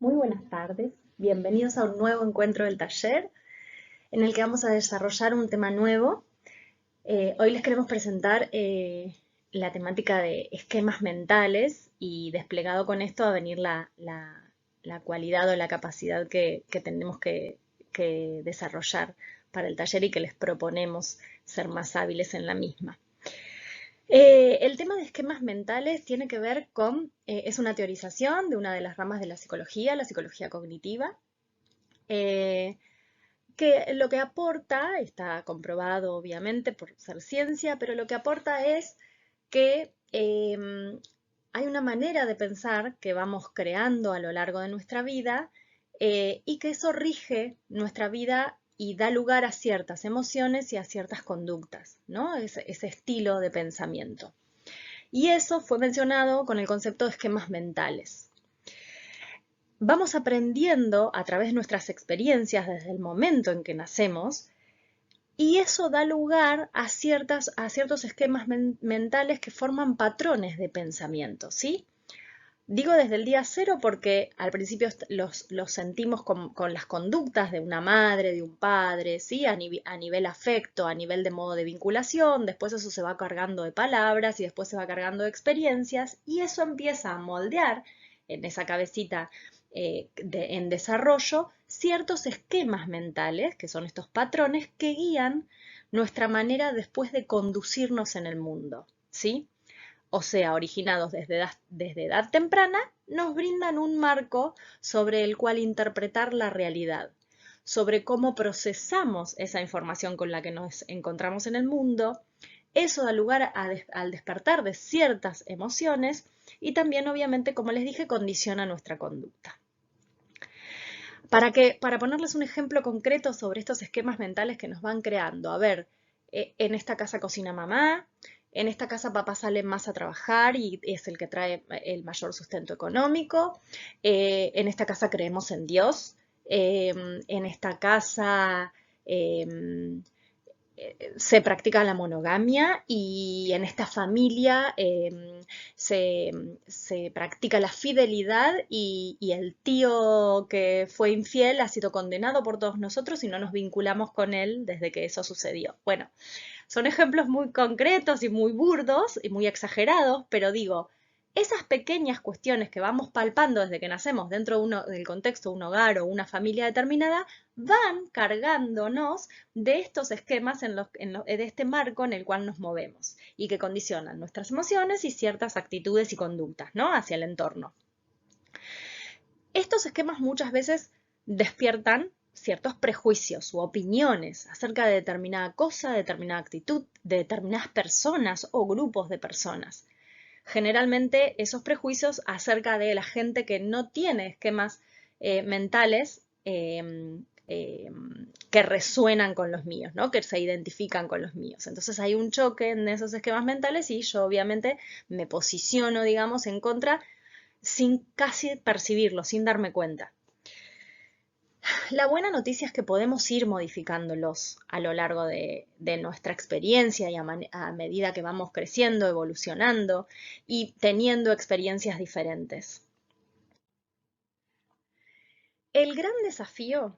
Muy buenas tardes, bienvenidos a un nuevo encuentro del taller en el que vamos a desarrollar un tema nuevo. Hoy les queremos presentar la temática de esquemas mentales y desplegado con esto va a venir la cualidad o la capacidad que tenemos que desarrollar para el taller y que les proponemos ser más hábiles en la misma. El tema de esquemas mentales tiene que ver con, es una teorización de una de las ramas de la psicología cognitiva, eh, que lo que aporta, está comprobado obviamente por ser ciencia, pero lo que aporta es que hay una manera de pensar que vamos creando a lo largo de nuestra vida y que eso rige nuestra vida y da lugar a ciertas emociones y a ciertas conductas, ¿no? Ese estilo de pensamiento. Y eso fue mencionado con el concepto de esquemas mentales. Vamos aprendiendo a través de nuestras experiencias desde el momento en que nacemos y eso da lugar a ciertos esquemas mentales que forman patrones de pensamiento, ¿sí? Digo desde el día cero porque al principio los sentimos con las conductas de una madre, de un padre, ¿sí? A nivel afecto, a nivel de modo de vinculación, después eso se va cargando de palabras y después se va cargando de experiencias y eso empieza a moldear en esa cabecita en desarrollo ciertos esquemas mentales, que son estos patrones que guían nuestra manera después de conducirnos en el mundo, ¿sí? O sea, originados desde edad temprana, nos brindan un marco sobre el cual interpretar la realidad, sobre cómo procesamos esa información con la que nos encontramos en el mundo. Eso da lugar al despertar de ciertas emociones y también, obviamente, como les dije, condiciona nuestra conducta. Para ponerles un ejemplo concreto sobre estos esquemas mentales que nos van creando, a ver, en esta casa cocina mamá, en esta casa papá sale más a trabajar y es el que trae el mayor sustento económico, en esta casa creemos en Dios, en esta casa se practica la monogamia y en esta familia se practica la fidelidad y el tío que fue infiel ha sido condenado por todos nosotros y no nos vinculamos con él desde que eso sucedió. Bueno, son ejemplos muy concretos y muy burdos y muy exagerados, pero digo, esas pequeñas cuestiones que vamos palpando desde que nacemos dentro del contexto de un hogar o una familia determinada, van cargándonos de estos esquemas de este marco en el cual nos movemos y que condicionan nuestras emociones y ciertas actitudes y conductas, ¿no? Hacia el entorno. Estos esquemas muchas veces despiertan ciertos prejuicios u opiniones acerca de determinada cosa, de determinada actitud, de determinadas personas o grupos de personas. Generalmente esos prejuicios acerca de la gente que no tiene esquemas mentales que resuenan con los míos, ¿no? Que se identifican con los míos. Entonces hay un choque en esos esquemas mentales y yo obviamente me posiciono, digamos, en contra sin casi percibirlo, sin darme cuenta. La buena noticia es que podemos ir modificándolos a lo largo de nuestra experiencia y a medida que vamos creciendo, evolucionando y teniendo experiencias diferentes. El gran desafío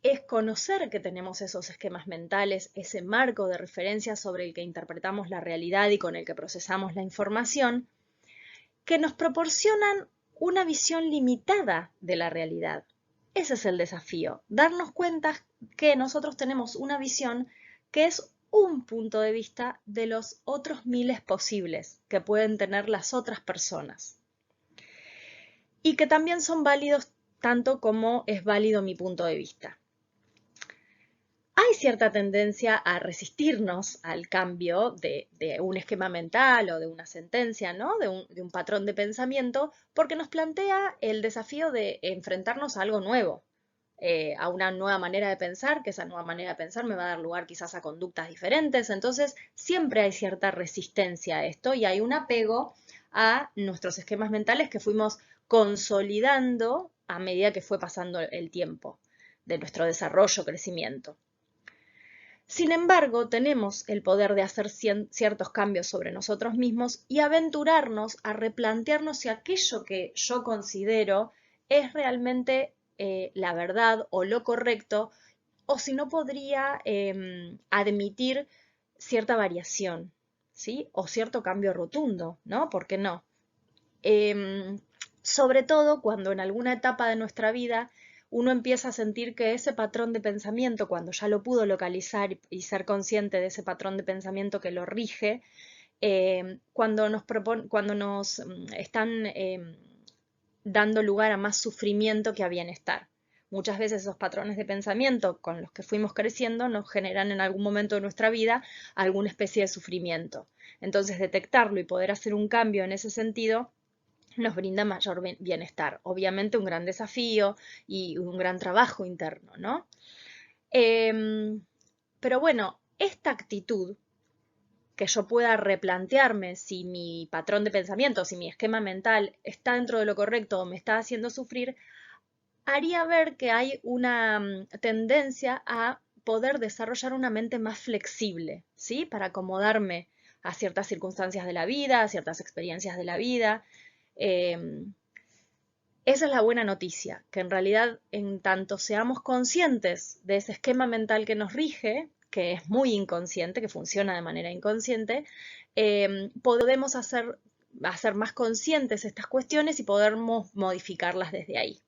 es conocer que tenemos esos esquemas mentales, ese marco de referencia sobre el que interpretamos la realidad y con el que procesamos la información, que nos proporcionan una visión limitada de la realidad. Ese es el desafío, darnos cuenta que nosotros tenemos una visión que es un punto de vista de los otros miles posibles que pueden tener las otras personas y que también son válidos tanto como es válido mi punto de vista. Hay cierta tendencia a resistirnos al cambio de un esquema mental o de una sentencia, ¿no? De un patrón de pensamiento, porque nos plantea el desafío de enfrentarnos a algo nuevo, a una nueva manera de pensar, que esa nueva manera de pensar me va a dar lugar quizás a conductas diferentes. Entonces, siempre hay cierta resistencia a esto y hay un apego a nuestros esquemas mentales que fuimos consolidando a medida que fue pasando el tiempo de nuestro desarrollo, crecimiento. Sin embargo, tenemos el poder de hacer ciertos cambios sobre nosotros mismos y aventurarnos a replantearnos si aquello que yo considero es realmente la verdad o lo correcto, o si no podría admitir cierta variación, ¿sí? O cierto cambio rotundo, ¿no? ¿Por qué no? Em, Sobre todo cuando en alguna etapa de nuestra vida uno empieza a sentir que ese patrón de pensamiento, cuando ya lo pudo localizar y ser consciente de ese patrón de pensamiento que lo rige, cuando nos están dando lugar a más sufrimiento que a bienestar. Muchas veces esos patrones de pensamiento con los que fuimos creciendo nos generan en algún momento de nuestra vida alguna especie de sufrimiento. Entonces, detectarlo y poder hacer un cambio en ese sentido nos brinda mayor bienestar. Obviamente un gran desafío y un gran trabajo interno, ¿no? Pero bueno, esta actitud, que yo pueda replantearme si mi patrón de pensamiento, si mi esquema mental está dentro de lo correcto o me está haciendo sufrir, haría ver que hay una tendencia a poder desarrollar una mente más flexible, ¿sí? Para acomodarme a ciertas circunstancias de la vida, a ciertas experiencias de la vida. Esa es la buena noticia, que en realidad en tanto seamos conscientes de ese esquema mental que nos rige, que es muy inconsciente, que funciona de manera inconsciente, podemos hacer más conscientes estas cuestiones y podemos modificarlas desde ahí.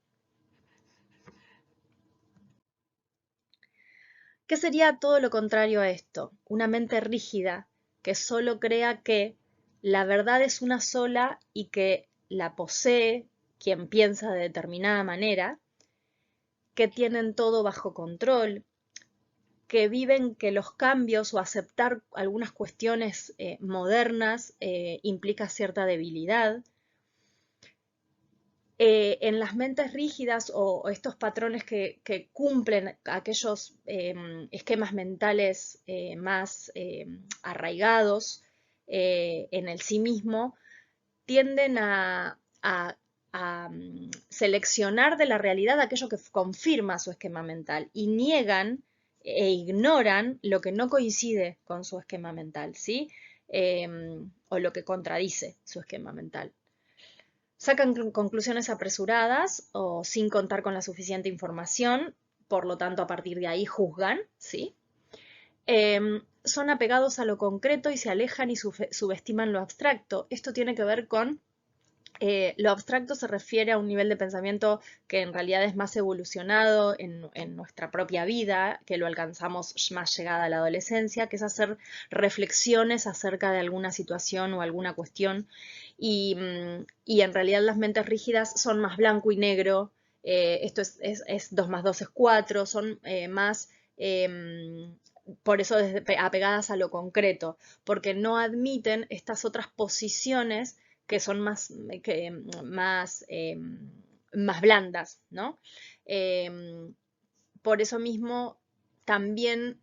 ¿Qué sería todo lo contrario a esto? Una mente rígida que solo crea que la verdad es una sola y que la posee quien piensa de determinada manera, que tienen todo bajo control, que viven que los cambios o aceptar algunas cuestiones modernas implica cierta debilidad. En las mentes rígidas o estos patrones que cumplen aquellos esquemas mentales más arraigados en el sí mismo, tienden a seleccionar de la realidad aquello que confirma su esquema mental y niegan e ignoran lo que no coincide con su esquema mental, ¿sí? O lo que contradice su esquema mental. Sacan conclusiones apresuradas o sin contar con la suficiente información, por lo tanto a partir de ahí juzgan, ¿sí? Son apegados a lo concreto y se alejan y subestiman lo abstracto. Esto tiene que ver con lo abstracto, se refiere a un nivel de pensamiento que en realidad es más evolucionado en nuestra propia vida, que lo alcanzamos más llegada a la adolescencia, que es hacer reflexiones acerca de alguna situación o alguna cuestión. Y en realidad las mentes rígidas son más blanco y negro, esto es 2 más 2 es 4, son más... por eso apegadas a lo concreto, porque no admiten estas otras posiciones que son más blandas, ¿no? Por eso mismo también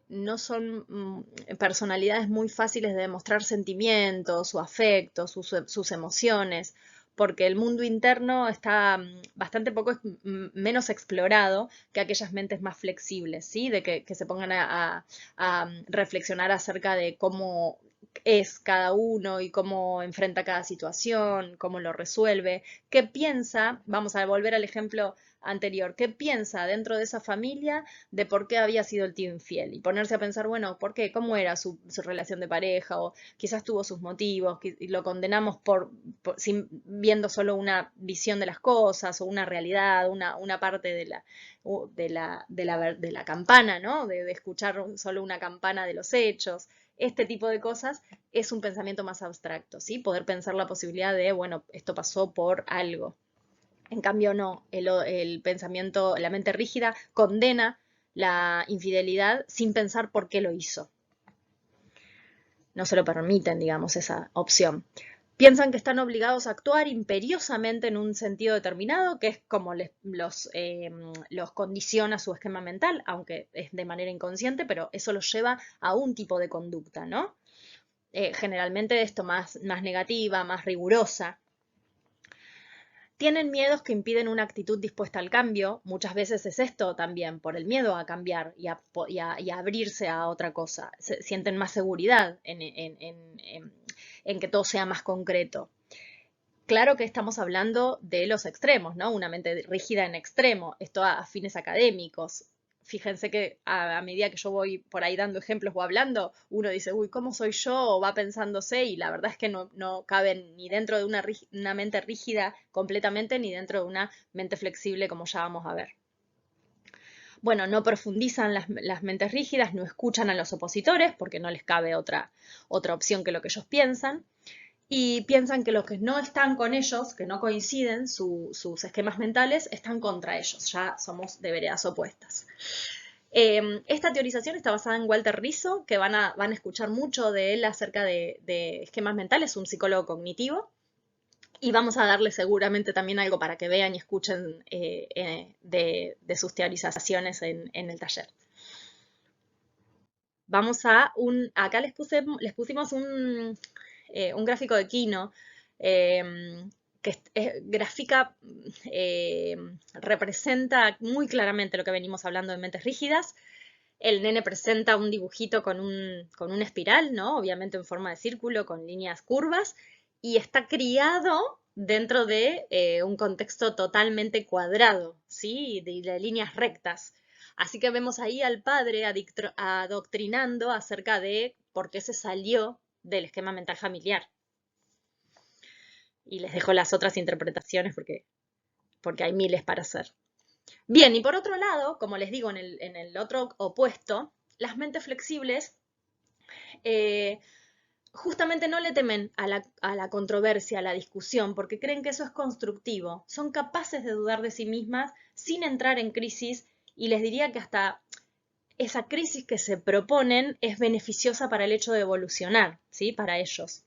no son personalidades muy fáciles de demostrar sentimientos o afectos, sus emociones, porque el mundo interno está bastante menos explorado que aquellas mentes más flexibles, ¿sí? De que se pongan a reflexionar acerca de cómo es cada uno y cómo enfrenta cada situación, cómo lo resuelve, qué piensa, vamos a volver al ejemplo anterior, qué piensa dentro de esa familia de por qué había sido el tío infiel y ponerse a pensar, bueno, ¿por qué? ¿Cómo era su relación de pareja? O quizás tuvo sus motivos y lo condenamos viendo solo una visión de las cosas o una realidad, una parte de la campana, ¿no? De escuchar solo una campana de los hechos. Este tipo de cosas es un pensamiento más abstracto, ¿sí? Poder pensar la posibilidad de, bueno, esto pasó por algo. En cambio, no, el pensamiento, la mente rígida condena la infidelidad sin pensar por qué lo hizo. No se lo permiten, digamos, esa opción. Piensan que están obligados a actuar imperiosamente en un sentido determinado, que es como los condiciona su esquema mental, aunque es de manera inconsciente, pero eso los lleva a un tipo de conducta, ¿no? Generalmente esto más negativa, más rigurosa. Tienen miedos que impiden una actitud dispuesta al cambio. Muchas veces es esto también, por el miedo a cambiar y a abrirse a otra cosa. Sienten más seguridad en que todo sea más concreto. Claro que estamos hablando de los extremos, ¿no? Una mente rígida en extremo, esto a fines académicos. Fíjense que a medida que yo voy por ahí dando ejemplos o hablando, uno dice, uy, ¿cómo soy yo? O va pensándose y la verdad es que no caben ni dentro de una mente rígida completamente, ni dentro de una mente flexible, como ya vamos a ver. Bueno, no profundizan las mentes rígidas, no escuchan a los opositores porque no les cabe otra opción que lo que ellos piensan y piensan que los que no están con ellos, que no coinciden sus esquemas mentales, están contra ellos, ya somos de veredas opuestas. Esta teorización está basada en Walter Rizzo, que van a escuchar mucho de él acerca de esquemas mentales, un psicólogo cognitivo, y vamos a darle seguramente también algo para que vean y escuchen de sus teorizaciones en el taller. Vamos acá les pusimos un gráfico de Kino que grafica, representa muy claramente lo que venimos hablando de mentes rígidas. El nene presenta un dibujito con una espiral, ¿no? Obviamente en forma de círculo, con líneas curvas, y está criado dentro de un contexto totalmente cuadrado, ¿sí? De líneas rectas. Así que vemos ahí al padre adoctrinando acerca de por qué se salió del esquema mental familiar. Y les dejo las otras interpretaciones porque hay miles para hacer. Bien, y por otro lado, como les digo, en el otro opuesto, las mentes flexibles eh, justamente no le temen a la controversia, a la discusión, porque creen que eso es constructivo. Son capaces de dudar de sí mismas sin entrar en crisis y les diría que hasta esa crisis que se proponen es beneficiosa para el hecho de evolucionar, ¿sí? Para ellos.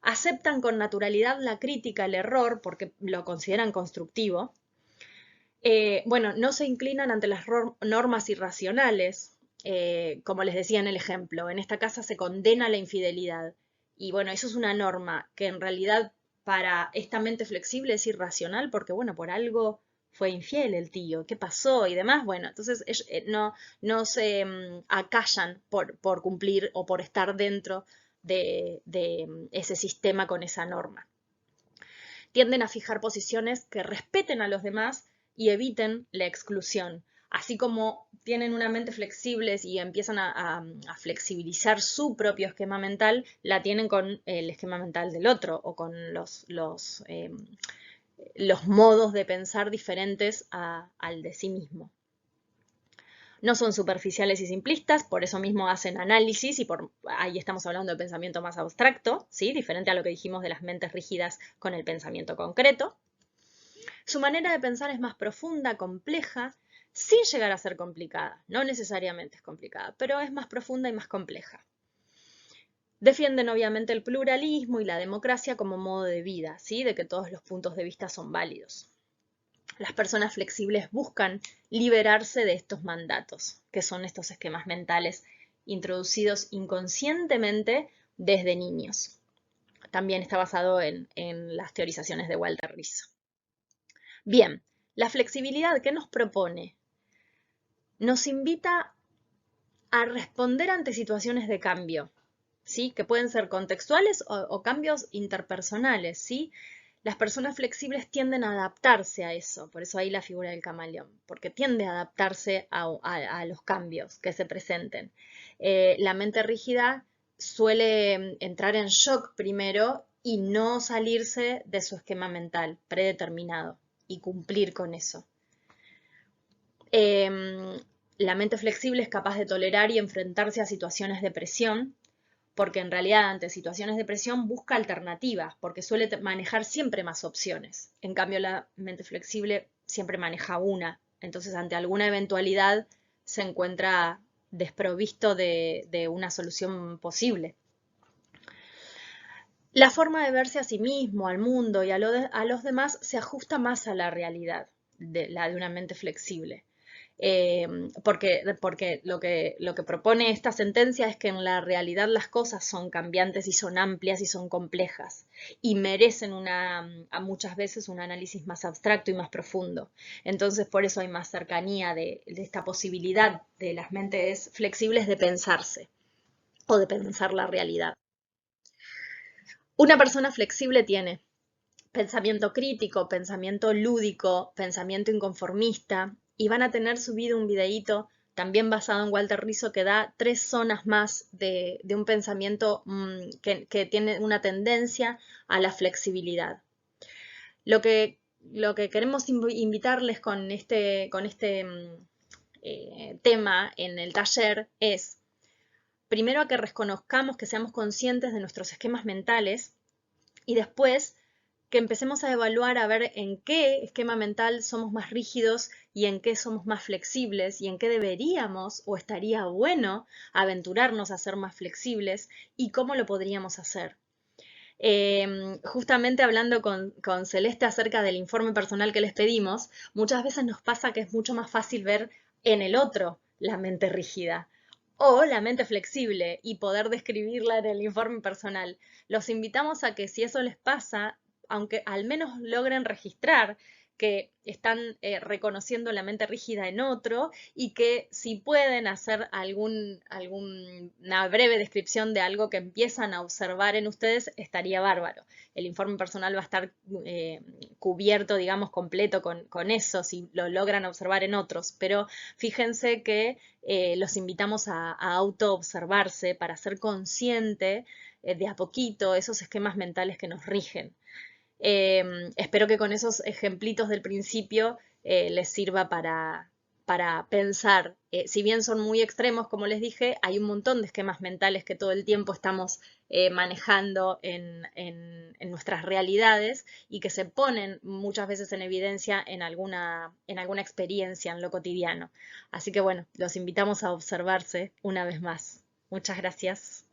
Aceptan con naturalidad la crítica, el error, porque lo consideran constructivo. Bueno, no se inclinan ante las normas irracionales, como les decía en el ejemplo. En esta casa se condena la infidelidad. Y bueno, eso es una norma que en realidad para esta mente flexible es irracional porque, bueno, por algo fue infiel el tío, ¿qué pasó? Y demás. Bueno, entonces no se acallan por cumplir o por estar dentro de ese sistema con esa norma. Tienden a fijar posiciones que respeten a los demás y eviten la exclusión. Así como tienen una mente flexible y empiezan a flexibilizar su propio esquema mental, la tienen con el esquema mental del otro o con los modos de pensar diferentes al de sí mismo. No son superficiales y simplistas, por eso mismo hacen análisis y ahí estamos hablando de pensamiento más abstracto, ¿sí? Diferente a lo que dijimos de las mentes rígidas con el pensamiento concreto. Su manera de pensar es más profunda, compleja, sin llegar a ser complicada. No necesariamente es complicada, pero es más profunda y más compleja. Defienden obviamente el pluralismo y la democracia como modo de vida, ¿sí? De que todos los puntos de vista son válidos. Las personas flexibles buscan liberarse de estos mandatos, que son estos esquemas mentales introducidos inconscientemente desde niños. También está basado en las teorizaciones de Walter Rizzo. Bien, la flexibilidad, ¿qué nos propone? Nos invita a responder ante situaciones de cambio, ¿sí? Que pueden ser contextuales o cambios interpersonales, ¿sí? Las personas flexibles tienden a adaptarse a eso, por eso ahí la figura del camaleón, porque tiende a adaptarse a los cambios que se presenten. La mente rígida suele entrar en shock primero y no salirse de su esquema mental predeterminado y cumplir con eso. La mente flexible es capaz de tolerar y enfrentarse a situaciones de presión, porque en realidad ante situaciones de presión busca alternativas, porque suele manejar siempre más opciones. En cambio, la mente flexible siempre maneja una. Entonces, ante alguna eventualidad, se encuentra desprovisto de una solución posible. La forma de verse a sí mismo, al mundo y a los demás se ajusta más a la realidad, la de una mente flexible. Porque lo que propone esta sentencia es que en la realidad las cosas son cambiantes y son amplias y son complejas y merecen muchas veces un análisis más abstracto y más profundo. Entonces por eso hay más cercanía de esta posibilidad de las mentes flexibles de pensarse o de pensar la realidad. Una persona flexible tiene pensamiento crítico, pensamiento lúdico, pensamiento inconformista, y van a tener subido un videíto también basado en Walter Rizzo que da 3 zonas más de un pensamiento que tiene una tendencia a la flexibilidad. Lo que, lo que queremos invitarles con este tema en el taller es, primero, a que reconozcamos, que seamos conscientes de nuestros esquemas mentales y después que empecemos a evaluar a ver en qué esquema mental somos más rígidos y en qué somos más flexibles y en qué deberíamos o estaría bueno aventurarnos a ser más flexibles y cómo lo podríamos hacer. Justamente hablando con Celeste acerca del informe personal que les pedimos, muchas veces nos pasa que es mucho más fácil ver en el otro la mente rígida o la mente flexible y poder describirla en el informe personal. Los invitamos a que si eso les pasa, aunque al menos logren registrar que están reconociendo la mente rígida en otro y que si pueden hacer alguna breve descripción de algo que empiezan a observar en ustedes, estaría bárbaro. El informe personal va a estar cubierto, digamos, completo con eso, si lo logran observar en otros, pero fíjense que los invitamos a auto-observarse para ser consciente de a poquito esos esquemas mentales que nos rigen. Espero que con esos ejemplitos del principio les sirva para pensar. Si bien son muy extremos, como les dije, hay un montón de esquemas mentales que todo el tiempo estamos manejando en nuestras realidades y que se ponen muchas veces en evidencia en alguna experiencia en lo cotidiano. Así que bueno, los invitamos a observarse una vez más. Muchas gracias.